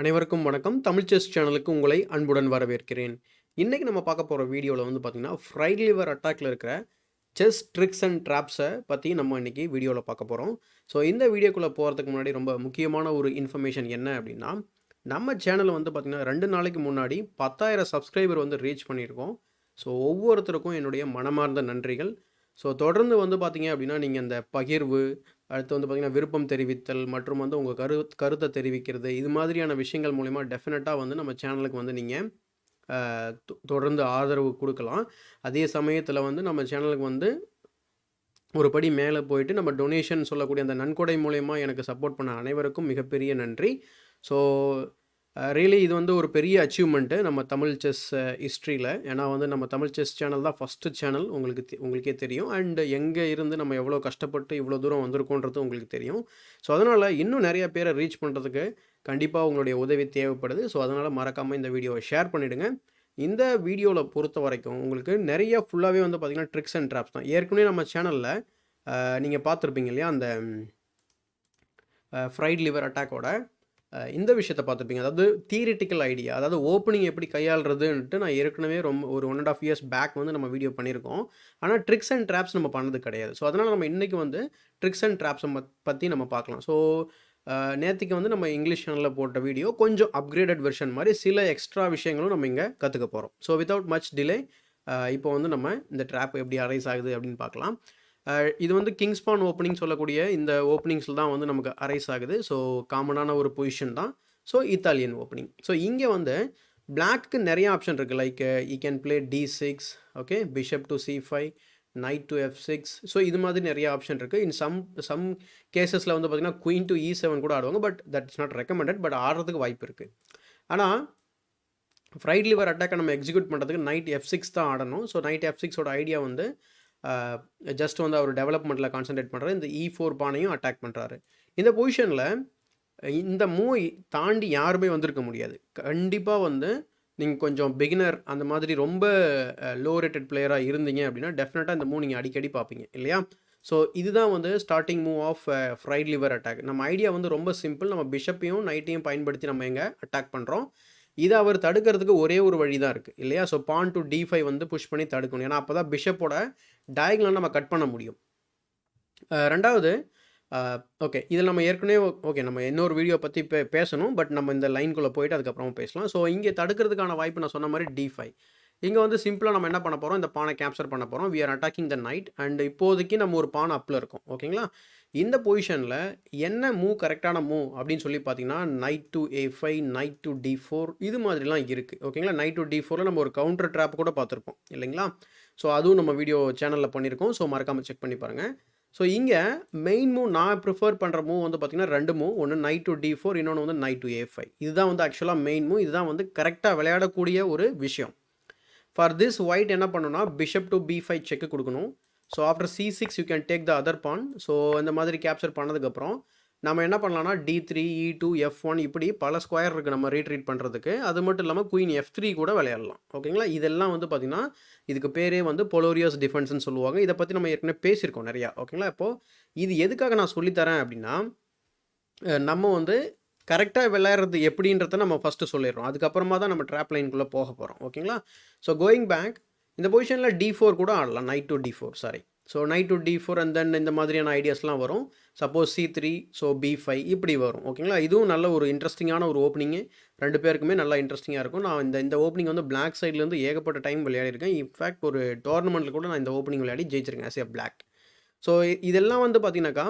அனைவருக்கும் வணக்கம். தமிழ் செஸ் சேனலுக்கு உங்களை அன்புடன் வரவேற்கிறேன். இன்னைக்கு நம்ம பார்க்க போற வீடியோல பார்த்தீங்கன்னா, ஃப்ரைட் லிவர் அட்டாக்ல இருக்கிற செஸ் ட்ரிக்ஸ் அண்ட் ட்ராப்ஸ பத்தி நம்ம இன்னைக்கு வீடியோல பார்க்க போறோம். ஸோ இந்த வீடியோக்குள்ள போறதுக்கு முன்னாடி ரொம்ப முக்கியமான ஒரு இன்ஃபர்மேஷன் என்ன அப்படின்னா, நம்ம சேனல் பார்த்தீங்கன்னா 2 நாளைக்கு முன்னாடி 10,000 சப்ஸ்கிரைபர் ரீச் பண்ணியிருக்கோம். ஸோ ஒவ்வொருத்தருக்கும் என்னுடைய மனமார்ந்த நன்றிகள். ஸோ தொடர்ந்து பார்த்தீங்க அப்படின்னா, நீங்க இந்த பகிர்வு, அடுத்து பார்த்தீங்கன்னா, விருப்பம் தெரிவித்தல் மற்றும் உங்க கருத்த தெரிவிக்கிறது, இது மாதிரியான விஷயங்கள் மூலியமா டெஃபினட்டா நம்ம சேனலுக்கு நீங்க அ தொடர்ந்து ஆதரவு குடுக்கலாம். அதே சமயத்தில நம்ம சேனலுக்கு ஒரு படி மேல போயிட்டு நம்ம டொனேஷன் சொல்லக்கூடிய அந்த நன்கொடை மூலியமா எனக்கு சப்போர்ட் பண்ண அனைவருக்கும் மிகப்பெரிய நன்றி. ஸோ ரியலி இது ஒரு பெரிய அச்சீவ்மெண்ட்டு நம்ம தமிழ் செஸ் ஹிஸ்ட்ரியில. ஏன்னா நம்ம தமிழ் செஸ் சேனல் தான் ஃபர்ஸ்ட்டு சேனல் உங்களுக்கே தெரியும். அண்ட் எங்கே இருந்து நம்ம எவ்வளோ கஷ்டப்பட்டு இவ்வளோ தூரம் வந்திருக்கோன்றது உங்களுக்கு தெரியும். ஸோ அதனால் இன்னும் நிறைய பேரை ரீச் பண்ணுறதுக்கு கண்டிப்பாக உங்களுடைய உதவி தேவைப்படுது. ஸோ அதனால் மறக்காமல் இந்த வீடியோவை ஷேர் பண்ணிவிடுங்க. இந்த வீடியோவில் பொறுத்த வரைக்கும் உங்களுக்கு நிறைய ஃபுல்லாகவே பார்த்தீங்கன்னா ட்ரிக்ஸ் அண்ட் ட்ராப்ஸ் தான். ஏற்கனவே நம்ம சேனலில் நீங்கள் பார்த்துருப்பீங்க இல்லையா, அந்த ஃப்ரைட் லிவர் அட்டாக்கோட இந்த விஷயத்த பார்த்துருப்பீங்க. அதாவது தியரிட்டிக்கல் ஐடியா, அதாவது ஓப்பனிங் எப்படி கையாளுறதுன்ட்டு நான் ஏற்கனவே ரொம்ப ஒரு 1 1/2 இயர்ஸ் பேக் நம்ம வீடியோ பண்ணியிருக்கோம். ஆனால் ட்ரிக்ஸ் அண்ட் ட்ராப்ஸ் நம்ம பண்ணது கிடையாது. ஸோ அதனால் நம்ம இன்றைக்கி ட்ரிக்ஸ் அண்ட் ட்ராப்ஸை பற்றி நம்ம பார்க்கலாம். ஸோ நேற்றுக்கு நம்ம இங்கிலீஷ் சேனலில் போட்ட வீடியோ கொஞ்சம் அப்கிரேடட் வெர்ஷன் மாதிரி சில எக்ஸ்ட்ரா விஷயங்களும் நம்ம இங்கே கற்றுக்க போகிறோம். ஸோ வித்தவுட் மச் டிலே இப்போ நம்ம இந்த ட்ராப் எப்படி அரைஸ் ஆகுது அப்படின்னு பார்க்கலாம். இது கிங்ஸ் பான் ஓப்பனிங் சொல்லக்கூடிய இந்த ஓப்பனிங்ஸில் தான் நமக்கு அரைஸ் ஆகுது. ஸோ காமனான ஒரு பொசிஷன் தான். So Italian opening. ஸோ இங்கே பிளாக்கு நிறைய ஆப்ஷன் இருக்குது. Like you can play D6, okay, bishop to C5, night to F6. So இது மாதிரி நிறைய ஆப்ஷன் இருக்குது. இன் சம் கேசஸில் பார்த்தீங்கன்னா குயின் டு E7 கூட ஆடுவாங்க. But that is not recommended. But ஆடுறதுக்கு வாய்ப்பு இருக்குது. ஆனால் ஃப்ரைட் லிவர் அட்டாக்கை நம்ம எக்ஸிக்யூட் பண்ணுறதுக்கு நைட் F6 தான் ஆடணும். ஸோ நைட் F6ஓட ஐடியா ஜஸ்ட் அவர் டெவலப்மெண்ட்டில் கான்சன்ட்ரேட் பண்ணுறாரு. இந்த E4 பானையும் அட்டாக் பண்ணுறாரு. இந்த பொசிஷனில் இந்த மூவ் தாண்டி யாருமே வந்திருக்க முடியாது. கண்டிப்பாக நீங்கள் கொஞ்சம் பிகினர் அந்த மாதிரி ரொம்ப லோ ரேட்டட் பிளேயராக இருந்தீங்க அப்படின்னா டெஃபினட்டாக இந்த மூவ் நீங்கள் அடிக்கடி பார்ப்பீங்க இல்லையா? ஸோ இதுதான் starting move of fried liver attack. நம்ம ஐடியா ரொம்ப சிம்பிள். நம்ம பிஷப்பையும் நைட்டையும் பயன்படுத்தி நம்ம எங்கே அட்டாக் பண்ணுறோம். இதை அவர் தடுக்கிறதுக்கு ஒரே ஒரு வழி தான் இருக்குது இல்லையா? So porn to D5 push பண்ணி தடுக்கணும். ஏன்னா அப்போ தான் பிஷப்போட டயகனலை நம்ம கட் பண்ண முடியும். ரெண்டாவது, ஓகே, இதில் நம்ம ஏற்கனவே ஓகே நம்ம இன்னொரு வீடியோ பற்றி பேசணும். பட் நம்ம இந்த லைனுக்குள்ளே போயிட்டு அதுக்கப்புறமா பேசலாம். ஸோ இங்கே தடுக்கிறதுக்கான வாய்ப்பு நான் சொன்ன மாதிரி D5. இங்கே சிம்பிளாக நம்ம என்ன பண்ண போகிறோம், இந்த பானை கேப்சர் பண்ண போகிறோம். We are attacking the knight. And இப்போதைக்கு நம்ம ஒரு பானை அப்பில் இருக்கோம். ஓகேங்களா? இந்த பொசிஷனில் என்ன மூவ் கரெக்டான மூவ் அப்படின்னு சொல்லி பார்த்தீங்கன்னா, night to A5, night to D4 இது மாதிரிலாம் இருக்குது. ஓகேங்களா? நைட் டு D4ல் நம்ம ஒரு கவுண்டர் ட்ராப் கூட பார்த்துருப்போம் இல்லைங்களா? ஸோ அதுவும் நம்ம வீடியோ சேனலில் பண்ணியிருக்கோம். ஸோ மறக்காமல் செக் பண்ணி பாருங்கள். ஸோ இங்கே மெயின் மூவ் நான் ப்ரிஃபர் பண்ணுற மூவ் பார்த்தீங்கன்னா 2 மூவ். ஒன்று நைட் டு D4, இன்னொன்று நைட் டு A5. இதுதான் ஆக்சுவலாக மெயின் மூவ். இதுதான் கரெக்டாக விளையாடக்கூடிய ஒரு விஷயம். ஃபார் திஸ் ஒயிட் என்ன பண்ணணும்னா, பிஷப் டு B5 செக்கு கொடுக்கணும். So after C6 you can take the other pawn. So இந்த மாதிரி கேப்சர் பண்ணதுக்கப்புறம் நம்ம என்ன பண்ணலாம்னா D3, E2, F1 இப்படி பல ஸ்கொயர் இருக்குது நம்ம ரீட்ரீட் பண்ணுறதுக்கு. அது மட்டும் இல்லாமல் குயின் F3 கூட விளையாடலாம். ஓகேங்களா? இதெல்லாம் பார்த்தீங்கன்னா இதுக்கு பேரே பொலோரியஸ் டிஃபென்ஸ்னு சொல்லுவாங்க. இதை பற்றி நம்ம ஏற்கனவே பேசியிருக்கோம் நிறையா. ஓகேங்களா? இப்போது இது எதுக்காக நான் சொல்லித்தரேன் அப்படின்னா, நம்ம கரெக்டாக விளையாடுறது எப்படின்றத நம்ம ஃபஸ்ட்டு சொல்லிடுறோம். அதுக்கப்புறமா தான் நம்ம ட்ராப் லைனுக்குள்ளே போக போகிறோம். ஓகேங்களா? ஸோ கோயிங் பேக், இந்த பொசிஷனில் D4 கூட ஆடலாம். Night to D4, sorry. So night to D4 and then இந்த மாதிரியான ஐடியாஸ்லாம் வரும். சப்போஸ் C3, ஸோ B5 இப்படி வரும். ஓகேங்களா? இதுவும் நல்ல ஒரு இன்ட்ரெஸ்டிங்கான ஒரு ஓப்பனிங்கு. 2 பேருக்குமே நல்லா இன்ட்ரெஸ்டிங்காக இருக்கும். நான் இந்த ஓப்பனிங் பிளாக் சைட்லேருந்து ஏகப்பட்ட டைம் விளையாடிருக்கேன். இன்ஃபேக்ட் ஒரு டோர்னமெண்ட்டில் கூட நான் இந்த ஓப்பனிங் விளையாடி ஜெயிச்சிருக்கேன் ஆஸ் எ பிளாக். ஸோ இதெல்லாம் பார்த்தீங்கன்னாக்கா,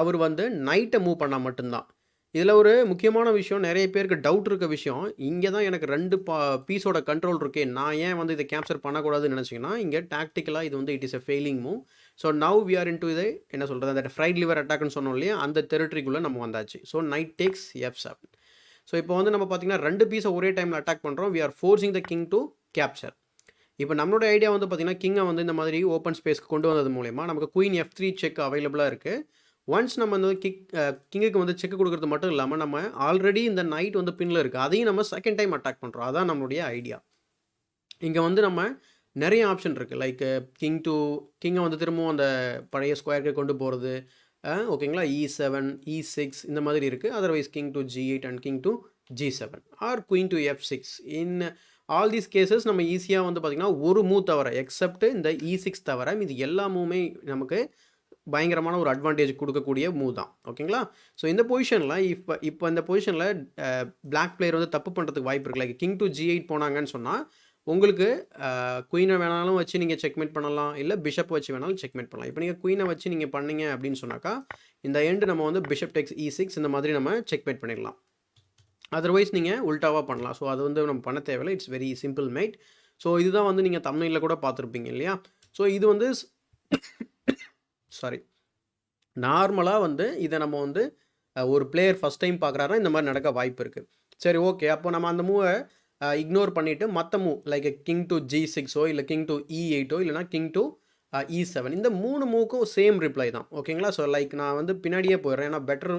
அவர் நைட்டை மூவ் பண்ணால் மட்டும்தான். இதில் ஒரு முக்கியமான விஷயம், நிறைய பேருக்கு டவுட் இருக்க விஷயம், இங்கே தான் எனக்கு 2 பீஸோட கண்ட்ரோல் இருக்கே, நான் ஏன் இதை கேப்சர் பண்ணக்கூடாதுன்னு நினச்சிங்கன்னா, இங்கே டாக்டிக்கலாக இது it is a failing move. So now we are into இதை என்ன சொல்கிறது, அந்த ஃப்ரைட் லிவர் அட்டாக்னு சொன்னோம் இல்லையா, அந்த டெரிட்டரிக்குள்ளே நம்ம வந்தாச்சு. So night tax F7. So இப்போ நம்ம பார்த்தீங்கன்னா 2 பீஸை ஒரே டைமில் அட்டாக் பண்ணுறோம். We are forcing the king to capture. இப்போ நம்மளோட ஐடியா பார்த்தீங்கன்னா, கிங்கை இந்த மாதிரி ஓப்பன் ஸ்பேஸ்க்கு கொண்டு வந்தது மூலயமா நமக்கு குயின் F3 செக் அவைலபிளாக இருக்குது. ஒன்ஸ் நம்ம கிங்குக்கு செக் கொடுக்குறது மட்டும் இல்லாமல், நம்ம ஆல்ரெடி இந்த நைட் பின்னில் இருக்குது, அதையும் நம்ம செகண்ட் டைம் அட்டாக் பண்ணுறோம். அதான் நம்மளுடைய ஐடியா. இங்கே நம்ம நிறைய ஆப்ஷன் இருக்குது. லைக் கிங்கை திரும்பவும் அந்த பழைய ஸ்கொயருக்கு கொண்டு போகிறது. ஓகேங்களா? E7, E6 இந்த மாதிரி இருக்குது. Otherwise king to G8 and king to G7 or queen to F6. In all these cases நம்ம ஈஸியாக வந்து பார்த்திங்கன்னா ஒரு மூவ் தவிர எக்ஸப்ட் இந்த E6 தவிர இது எல்லா மூவுமே நமக்கு பயங்கரமான ஒரு அட்வான்டேஜ் கொடுக்கக்கூடிய மூவ் தான். ஓகேங்களா? ஸோ இந்த பொசிஷனில் இப்போ இந்த பொசிஷனில் பிளாக் பிளேயர் வந்து தப்பு பண்ணுறதுக்கு வாய்ப்பு இருக்குது. லைக் கிங் டு G8 போனாங்கன்னு சொன்னால் உங்களுக்கு குயினை வேணாலும் வச்சு நீங்கள் செக்மேட் பண்ணலாம், இல்லை பிஷப் வச்சு வேணாலும் செக்மேட் பண்ணலாம். இப்போ நீங்கள் குயினை வச்சு நீங்கள் பண்ணீங்க அப்படின்னு சொன்னாக்கா இந்த எண்டு நம்ம வந்து பிஷப் டெக்ஸ் E6 இந்த மாதிரி நம்ம செக்மேட் பண்ணிடலாம். அதர்வைஸ் நீங்கள் உல்டாவாக பண்ணலாம். ஸோ அது வந்து நம்ம பண்ண தேவையில்லை. It's very simple mate. So இதுதான் வந்து நீங்கள் தம்ப்நெயிலில் கூட பார்த்துருப்பீங்க இல்லையா? ஸோ இது வந்து சாரி நார்மலாக வந்து இதை நம்ம வந்து ஒரு பிளேயர் ஃபஸ்ட் டைம் பார்க்குறாருன்னா இந்த மாதிரி நடக்க வாய்ப்பு இருக்குது. சரி, ஓகே. அப்போ நம்ம அந்த மூவை இக்னோர் பண்ணிவிட்டு மற்ற மூவ் லைக் கிங் டு G6ஓ இல்லை கிங் டு E8ஓ இல்லைனா கிங் டு E7 இந்த 3 மூவுக்கும் சேம் ரிப்ளை தான். ஓகேங்களா? ஸோ லைக் நான் வந்து பின்னாடியே போயிடுறேன். ஏன்னா பெட்டர்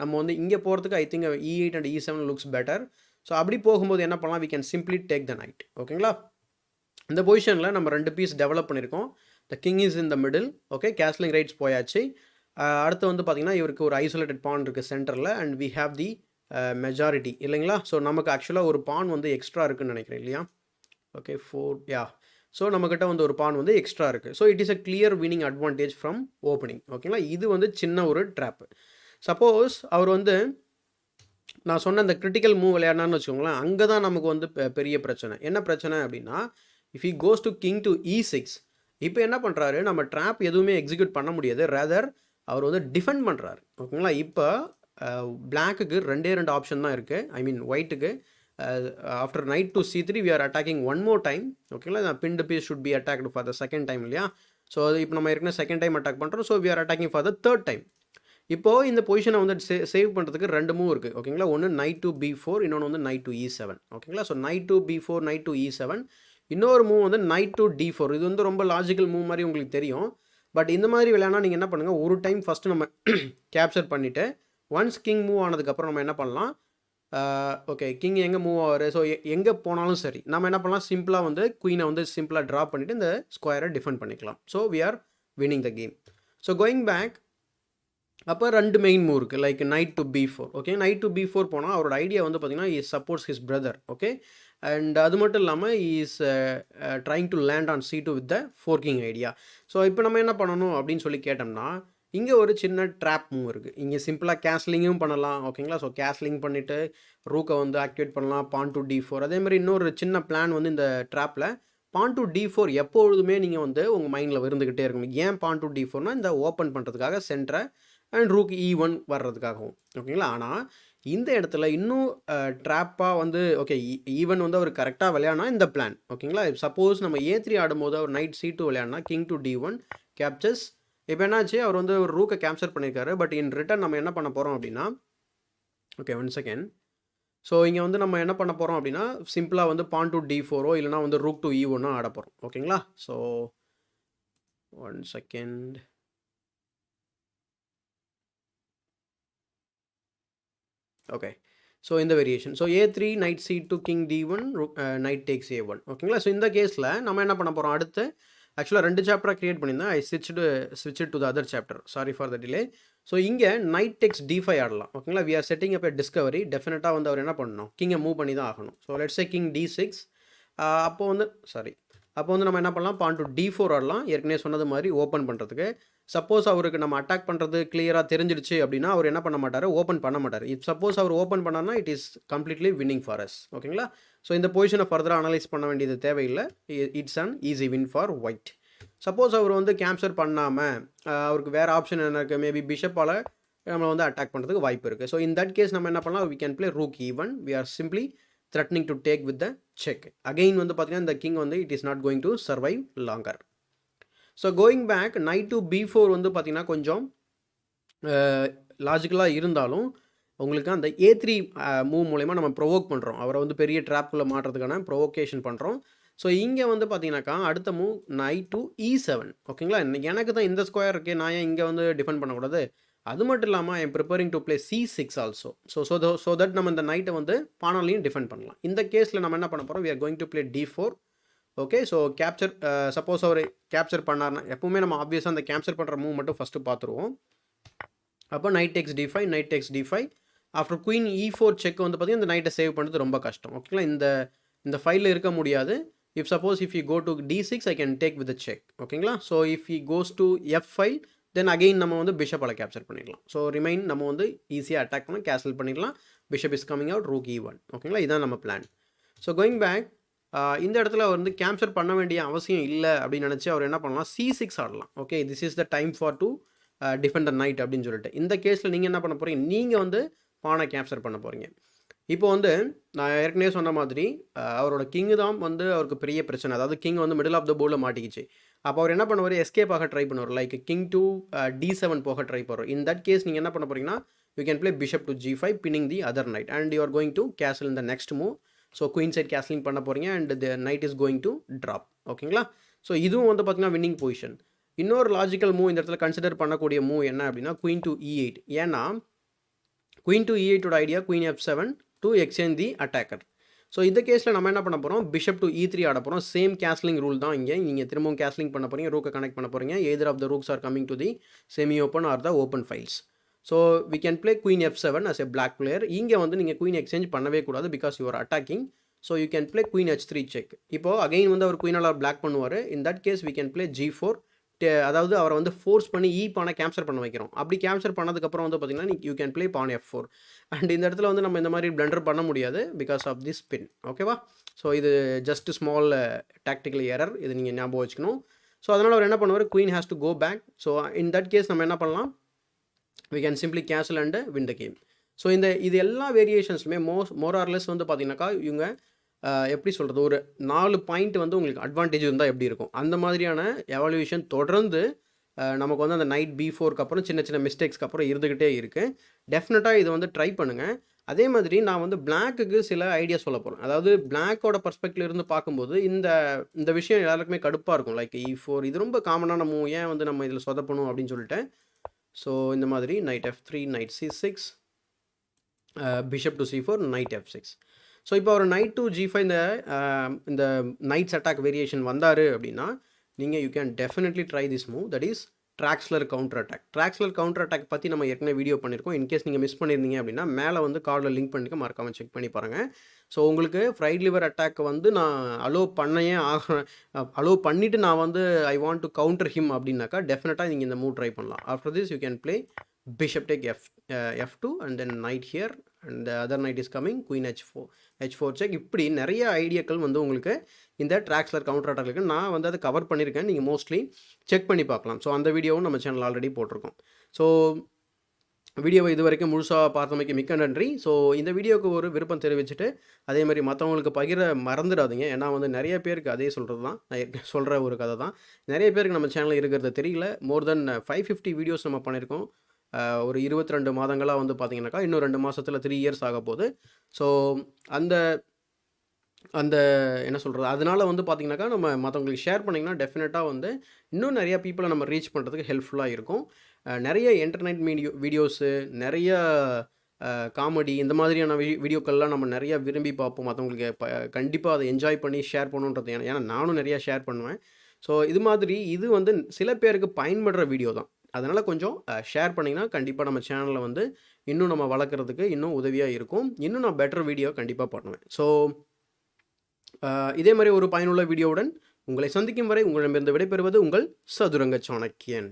நம்ம வந்து இங்கே போகிறதுக்கு I think E8 and E7 looks better. So அப்படி போகும்போது என்ன பண்ணலாம், we can simply take the knight. ஓகேங்களா? இந்த பொசிஷனில் நம்ம 2 பீஸ் டெவலப் பண்ணியிருக்கோம். The king is in the middle. Okay, castling rights போயாச்சு. அடுத்து வந்து பார்த்திங்கன்னா இவருக்கு ஒரு ஐசோலேட்டட் பான் இருக்குது சென்டரில் and we have the majority இல்லைங்களா? ஸோ நமக்கு ஆக்சுவலாக ஒரு பான் வந்து எக்ஸ்ட்ரா இருக்குதுன்னு நினைக்கிறேன் இல்லையா? ஓகே 4 யா. ஸோ நம்மக்கிட்ட வந்து ஒரு பான் வந்து எக்ஸ்ட்ரா இருக்குது. So it is a clear winning advantage from opening. ஓகேங்களா? இது வந்து சின்ன ஒரு ட்ராப்பு. சப்போஸ் அவர் வந்து நான் சொன்ன இந்த கிரிட்டிக்கல் மூவ் விளையாடினான்னு வச்சுக்கோங்களேன், அங்கே தான் நமக்கு வந்து பெரிய பிரச்சனை. என்ன பிரச்சனை அப்படின்னா, if he goes to king to E6 இப்போ என்ன பண்ணுறாரு, நம்ம ட்ராப் எதுவுமே எக்ஸிக்யூட் பண்ண முடியாது. ரேதர் அவர் வந்து டிஃபெண்ட் பண்ணுறாரு. ஓகேங்களா? இப்போ பிளாக்குக்கு 2 ஆப்ஷன் தான் இருக்குது. ஐ மீன் ஒயிட்டுக்கு after knight to C3 we are attacking one more time. ஓகேங்களா? Pinned piece should be attacked for the second time இல்லையா? ஸோ இப்போ நம்ம ஏற்கனவே செகண்ட் டைம் அட்டாக் பண்ணுறோம். So we are attacking for the third time. இப்போது இந்த பொசிஷனை வந்து சேவ் பண்ணுறதுக்கு 2 மூவ் இருக்குது. ஓகேங்களா? ஒன்று நைட் டு B4, இன்னொன்று வந்து நைட் டு E7. ஓகேங்களா? So night to B4, night to E7. இன்னொரு மூவ் வந்து நைட் டு D4. இது வந்து ரொம்ப லாஜிக்கல் மூவ் மாதிரி உங்களுக்கு தெரியும். பட் இந்த மாதிரி விளையாடினா நீங்கள் என்ன பண்ணுங்கள், ஒரு டைம் ஃபஸ்ட்டு நம்ம கேப்சர் பண்ணிவிட்டு ஒன்ஸ் கிங் மூவ் ஆனதுக்கப்புறம் நம்ம என்ன பண்ணலாம், ஓகே கிங் எங்கே மூவ் ஆவார், ஸோ எங்கே போனாலும் சரி நம்ம என்ன பண்ணலாம், சிம்பிளாக வந்து குயினை வந்து சிம்பிளாக ட்ரா பண்ணிவிட்டு இந்த ஸ்கொயரை டிஃபெண்ட் பண்ணிக்கலாம். So we are winning the game. So going back அப்போ 2 மெயின் மூவ் இருக்குது like knight to B4. Okay, knight to B4 போனால் அவரோட ஐடியா வந்து பார்த்திங்கன்னா is supports his brother. Okay, and அது மட்டும் இல்லாமல் is trying to land on C2 with the forking idea. So இப்போ நம்ம என்ன பண்ணணும் அப்படின்னு சொல்லி கேட்டோம்னா, இங்கே ஒரு சின்ன ட்ராப் மூவ் இருக்குது. இங்கே சிம்பிளாக கேஸ்லிங்கும் பண்ணலாம். ஓகேங்களா? ஸோ கேஸ்லிங் பண்ணிவிட்டு ரூக்கை வந்து ஆக்டிவேட் பண்ணலாம், பான் டு D4. அதேமாதிரி இன்னொரு சின்ன பிளான் வந்து இந்த ட்ராப்பில் பான் டு D4 எப்பொழுதுமே நீங்கள் வந்து உங்கள் மைண்டில் இருந்துக்கிட்டே இருக்கணும். ஏன் பான் டு D4னா இந்த ஓப்பன் பண்ணுறதுக்காக சென்டரை அண்ட் ரூக் E1 வர்றதுக்காகவும். ஓகேங்களா? ஆனால் இந்த இடத்துல இன்னும் ட்ராப்பாக வந்து ஓகே ஈவன் வந்து அவர் கரெக்டாக விளையாடினா இந்த பிளான். ஓகேங்களா? சப்போஸ் நம்ம A3 ஆடும்போது அவர் நைட் C2 விளையாடினா கிங் டு D1 கேப்சர்ஸ். இப்போ என்னாச்சு, அவர் வந்து ஒரு ரூக்கை கேப்சர் பண்ணியிருக்காரு. பட் இன் ரிட்டர்ன் நம்ம என்ன பண்ண போகிறோம் அப்படின்னா, ஓகே 1 செகண்ட். ஸோ இங்கே வந்து நம்ம என்ன பண்ண போகிறோம் அப்படின்னா, சிம்பிளாக வந்து பான் டு D4ஓ இல்லைனா வந்து ரூக் டு E1ஓ ஆட போகிறோம். ஓகேங்களா? So 1 second. ஓகே, ஸோ இந்த variation. So A3 knight C2 king D1 knight takes A1. ஓகேங்களா? ஸோ இந்த கேஸில் நம்ம என்ன பண்ண போகிறோம், அடுத்து ஆக்சுவலாக 2 சாப்டராக க்ரியேட் பண்ணியிருந்தேன். ஐ ஸ்விட்ச் to the other chapter, sorry for the delay. So இங்கே நைட் டெக்ஸ் D5 ஆடலாம். ஓகேங்களா? We are setting up a discovery. டெஃபினட்டாக வந்து அவர் என்ன பண்ணணும், கிங்கை மூவ் பண்ணி தான் ஆகணும். So let's say king D6. அப்போ வந்து நம்ம என்ன பண்ணலாம், பான் டு D4 ஆடலாம். ஏற்கனவே சொன்னது மாதிரி ஓப்பன் பண்ணுறதுக்கு. சப்போஸ் அவருக்கு நம்ம அட்டாக் பண்ணுறது கிளியராக தெரிஞ்சிடுச்சு அப்படின்னா அவர் என்ன பண்ண மாட்டார், ஓப்பன் பண்ண மாட்டார். இப் சப்போஸ் அவர் ஓப்பன் பண்ணார்னா it is completely winning for us. ஓகேங்களா? ஸோ இந்த பொசிஷனை ஃபர்தராக அனலைஸ் பண்ண வேண்டியது தேவையில்லை. It's an easy win for white. சப்போஸ் அவர் வந்து கேப்சர் பண்ணாமல் அவருக்கு வேறு ஆப்ஷன் என்ன இருக்குது, மேபி பிஷப்பால் நம்மளை வந்து அட்டாக் பண்ணுறதுக்கு வாய்ப்பு இருக்குது. ஸோ இன் தட் கேஸ் நம்ம என்ன பண்ணலாம், we can play rook E1. We are simply threatening to take with the check. Again வந்து பார்த்தீங்கன்னா இந்த கிங் வந்து it is not going to survive longer. So going back knight to B4 வந்து பார்த்தீங்கன்னா கொஞ்சம் லாஜிக்கலாக இருந்தாலும் உங்களுக்கு அந்த A3 மூவ் மூலயமா நம்ம ப்ரொவோக் பண்ணுறோம். அவரை வந்து பெரிய ட்ராப்குள்ளே மாட்டுறதுக்கான ப்ரொவோகேஷன் பண்ணுறோம். ஸோ இங்கே வந்து பார்த்தீங்கன்னாக்கா அடுத்த மூவ் நைட் டு E7. ஓகேங்களா? எனக்கு தான் இந்த ஸ்கொயர் இருக்குது, நான் ஏன் இங்கே வந்து டிஃபெண்ட் பண்ணக்கூடாது. அது மட்டும் இல்லாமல் I am preparing to play C6 also. So that நம்ம இந்த நைட்டை வந்து பானாலையும் டிஃபெண்ட் பண்ணலாம். இந்த கேஸில் நம்ம என்ன பண்ண போகிறோம், we are going to play D4. Okay, so capture suppose அவர் கேப்சர் பண்ணார்னா, எப்பவுமே நம்ம ஆப்வியஸாக அந்த கேப்சர் பண்ணுற மூவ் மட்டும் ஃபஸ்ட்டு பார்த்துருவோம். அப்போ night takes D5, night takes D5. After queen E4 check வந்து பார்த்தீங்கன்னா இந்த நைட்டை சேவ் பண்ணுறது ரொம்ப கஷ்டம். ஓகேங்களா? இந்த இந்த ஃபைலில் இருக்க முடியாது. If you go to D6 I can take with check. ஓகேங்களா? So if he goes to F5 then again நம்ம வந்து பிஷப்பால் கேப்சர் பண்ணிடலாம். ஸோ ரிமைன் நம்ம வந்து ஈஸியாக அட்டாக் பண்ண கேன்சல் பண்ணிடலாம். Bishop is coming out, rook E1. ஓகேங்களா? இதான் நம்ம பிளான். ஸோ கோயிங் பேக், இந்த இடத்துல வந்து கேப்சர் பண்ண வேண்டிய அவசியம் இல்லை அப்படின்னு நினச்சி அவர் என்ன பண்ணலாம், C6 ஆடலாம். Okay, this is the time for to defend the night அப்படின்னு சொல்லிட்டு. இந்த கேஸில் நீங்கள் என்ன பண்ண போகிறீங்க, நீங்கள் வந்து பானை கேப்சர் பண்ண போகிறீங்க. இப்போ வந்து நான் ஏற்கனவே சொன்ன மாதிரி அவரோட கிங்கு தான் வந்து அவருக்கு பெரிய பிரச்சனை. அதாவது கிங் வந்து மிடில் ஆஃப் த போர்டில் மாட்டிக்கிச்சு. அப்போ அவர் என்ன பண்ணுவார், எஸ்கேப் ஆக ட்ரை பண்ணுவார். லைக் கிங் டு D7 போக ட்ரை பண்ணுவார். இன் தட் கேஸ் நீங்கள் என்ன பண்ண போகிறீங்கன்னா, you can play bishop to G5 pinning the other knight and you are going to castle in the next move. So queen side castling பண்ண போகிறீங்க and the knight is going to trap. ஓகேங்களா? So இதுவும் வந்து பார்த்தீங்கன்னா winning position. இன்னொரு logical move இந்த இடத்துல consider பண்ணக்கூடிய மூவ் என்ன அப்படின்னா குயின் டு E8. ஏன்னா குயின் டு E8ஓட idea queen F7 to exchange the attacker. So இந்த கேஸில் நம்ம என்ன பண்ண போகிறோம், பிஷப் டு E3 ஆட போகிறோம். சேம் கேஸ்லிங் ரூல் தான் இங்கே. நீங்கள் திரும்பவும் கேஸ்லிங் பண்ண போகிறீங்க, ரூக்கை கனெக்ட் பண்ண போகிறீங்க. Either of the rooks are coming to the semi open or the open files. So we can play queen F7 as a black player. இங்கே வந்து நீங்கள் குயின் எக்ஸ்சேஞ்ச் பண்ணவே கூடாது because you are attacking. So you can play queen H3 check. இப்போது again வந்து அவர் குயினால் block பண்ணுவார். In that case we can play G4. அதாவது அவரை வந்து ஃபோர்ஸ் பண்ணி பானை கேப்சர் பண்ண வைக்கிறோம். அப்படி கேப்சர் பண்ணதுக்கப்புறம் வந்து பார்த்தீங்கன்னா you can play pawn F4. And இந்த இடத்துல வந்து நம்ம இந்த மாதிரி பிளண்டர் பண்ண முடியாது பிகாஸ் ஆஃப் திஸ் பின். ஓகேவா? ஸோ இது ஜஸ்ட் ஸ்மால் டாக்டிக்கல் எரர், இது நீங்கள் ஞாபகம் வச்சுக்கணும். ஸோ அதனால் அவர் என்ன பண்ணுவார், queen has to go back. So in that case நம்ம என்ன பண்ணலாம், we can simply cancel and win the game. So இது எல்லா வேரியேஷன்ஸுமே மோர் ஆர் லெஸ் வந்து பார்த்தீங்கன்னாக்கா இவங்க எப்படி சொல்கிறது, ஒரு 4 பாயிண்ட் வந்து உங்களுக்கு அட்வான்டேஜ் இருந்தால் எப்படி இருக்கும், அந்த மாதிரியான எவாலுவேஷன் தொடர்ந்து நமக்கு வந்து அந்த நைட் B4க்கு அப்புறம் சின்ன சின்ன மிஸ்டேக்ஸ்க்கு அப்புறம் இருந்துக்கிட்டே இருக்குது. டெஃபினட்டாக இதை வந்து ட்ரை பண்ணுங்கள். அதே மாதிரி நான் வந்து பிளாக்குக்கு சில ஐடியா சொல்ல போகிறேன். அதாவது பிளாக்கோட பர்ஸ்பெக்டிவ் இருந்து பார்க்கும்போது இந்த விஷயம் எல்லாருக்குமே கடுப்பாக இருக்கும். லைக் E4 இது ரொம்ப காமனான மூவ், ஏன் வந்து நம்ம இதில் சொதப்பணும் அப்படின்னு சொல்லிட்டு. ஸோ இந்த மாதிரி night F3, night C6, bishop to C4, night F6. So இப்போ ஒரு நைட் டு G5 இந்த நைட்ஸ் அட்டாக் வேரியேஷன் வந்தார் அப்படின்னா நீங்கள் you can definitely try this move, that is Traxler counter attack. Traxler counter attack பற்றி நம்ம ஏற்கனவே வீடியோ பண்ணியிருக்கோம். இன்கேஸ் நீங்கள் மிஸ் பண்ணியிருந்தீங்க அப்படின்னா மேலே வந்து கார்டில் லிங்க் பண்ணிக்க மறக்காமல் செக் பண்ணி பாருங்கள். ஸோ உங்களுக்கு ஃப்ரைட் லிவர் அட்டாக் வந்து நான் அலோவ் பண்ணிவிட்டு நான் வந்து I want to counter him அப்படின்னாக்கா டெஃபினட்டாக நீங்கள் இந்த மூவ் ட்ரை பண்ணலாம். After this you can play bishop take F2 and then knight here and the other knight is coming, queen H4 check. இப்படி நிறைய ஐடியாக்கள் வந்து உங்களுக்கு இந்த ட்ராக்ஸ்லர் கவுண்டர் அட்டாக் இருக்குது. நான் வந்து அதை கவர் பண்ணியிருக்கேன், நீங்கள் மோஸ்ட்லி செக் பண்ணி பார்க்கலாம். ஸோ அந்த வீடியோவும் நம்ம சேனல் ஆல்ரெடி போட்டிருக்கோம். ஸோ வீடியோவை இது வரைக்கும் முழுசாக பார்த்தமைக்கு மிக்க நன்றி. ஸோ இந்த வீடியோவுக்கு ஒரு விருப்பம் தெரிவிச்சுட்டு அதே மாதிரி மற்றவங்களுக்கு பகிர மறந்துடாதீங்க. ஏன்னா வந்து நிறைய பேருக்கு அதே சொல்கிறது தான், நான் சொல்கிற ஒரு கதை தான். நிறைய பேருக்கு நம்ம சேனலில் இருக்கிறது தெரியல. மோர் தென் 550 வீடியோஸ் நம்ம பண்ணியிருக்கோம். ஒரு 22 மாதங்களாக வந்து பார்த்தீங்கன்னாக்கா இன்னும் 2 மாதத்தில் 3 இயர்ஸ் ஆக போகுது. ஸோ அந்த என்ன சொல்கிறது, அதனால் வந்து பார்த்தீங்கன்னாக்கா நம்ம மற்றவங்களுக்கு ஷேர் பண்ணிங்கன்னா டெஃபினட்டாக வந்து இன்னும் நிறையா பீப்புளை நம்ம ரீச் பண்ணுறதுக்கு ஹெல்ப்ஃபுல்லாக இருக்கும். நிறைய என்டர்டைன்மெண்ட் வீடியோஸு, நிறைய காமெடி, இந்த மாதிரியான வீடியோக்கள்லாம் நம்ம நிறையா விரும்பி பார்ப்போம். மற்றவங்களுக்கு கண்டிப்பாக அதை என்ஜாய் பண்ணி ஷேர் பண்ணணுன்றது ஏன்னா நானும் நிறையா ஷேர் பண்ணுவேன். ஸோ இது வந்து சில பேருக்கு பயன்படுற வீடியோ தான். அதனால் கொஞ்சம் ஷேர் பண்ணிங்கன்னா கண்டிப்பாக நம்ம சேனலில் வந்து இன்னும் நம்ம வளர்க்குறதுக்கு இன்னும் உதவியாக இருக்கும். இன்னும் நான் பெட்டர் வீடியோ கண்டிப்பாக பண்ணுவேன். ஸோ இதே மாதிரி ஒரு பயனுள்ள வீடியோவுடன் உங்களை சந்திக்கும் வரை உங்களிடமிருந்து விடைபெறுவது உங்கள் சதுரங்க சாணக்கியன்.